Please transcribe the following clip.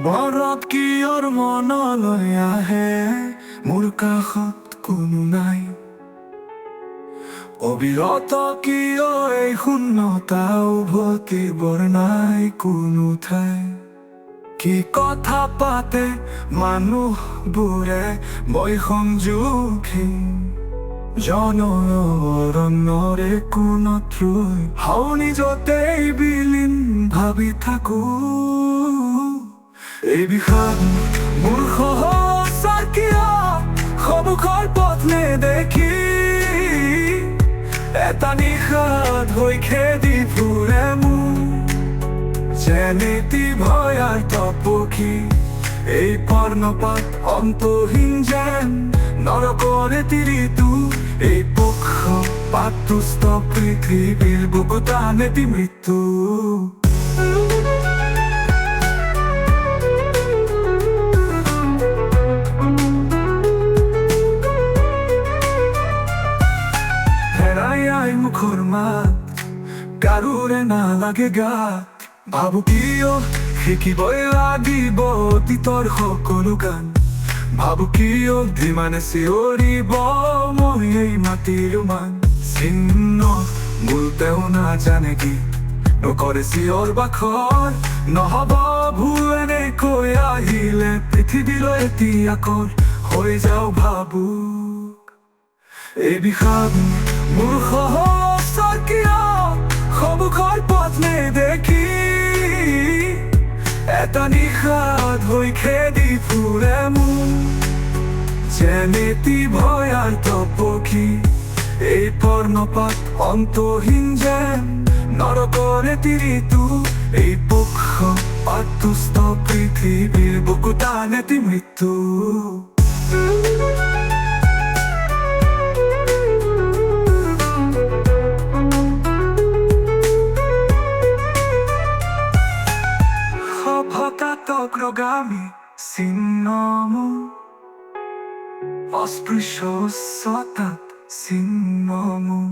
মনত কিয়ৰ মনলৈ আহে, মোৰ কাষত কোনো নাই। অবিৰত কিয় এই শূন্যতা উভতিবৰ নাই কোনো ঠাই। কি কথা পাতে মানুহবোৰে মই সংযোগহীন জনঅৰণ্যৰে কোনত ৰৈ হাও নিজতেই বিলীন ভাবি থাকো। এই বিষাদ মোৰ সহস্ৰ কিয় সন্মুখৰ পথ নেদেখি এটা নিশাত হৈ খেদি ফুৰে মোৰ যেনেতি ভয়াৰ তপকি। এই পৰ্ণপাত অন্তহীন যেন নৰকৰে তিৰিটো, এই পক্ষপাতদুষ্ট পৃথিৱীৰ বুকুত আনেতি মৃত্যু। হেৰাই মুখৰ মাত কাৰোৰে নালাগে গাত। ভাবো কিয় শিকিবই লাগিব অতীতৰ সকলো গান। ভাবো কিয় ধীমানে চিঞৰিব মই এই মাটিৰ মান। চিহ্ন মূলতেও নাজানে কি নকৰে চিঞৰ বাখৰ। নহব ভুল এনেকৈ আহিলে পৃথিৱীলৈ এতিয়াকৰ হৈ যাওঁ ভাবুক। এই বিষাদ মোৰ সহস্ৰ কিয় সন্মুখৰ পথ নেদেখি এটা নিশাত হৈ খেদি ফুৰে মোৰ যেনেতি ভয়াৰ তপকি। এই পৰ্ণপাত অন্তহীন যেন নৰকৰে তিৰিটো, এই পক্ষপাতদুষ্ট পৃথিৱীৰ বুকুত আনেতি মৃত্যু। অগ্ৰগামী চিহ্ন মোৰ অস্পৃশ্যতাত চিহ্ন মোৰ।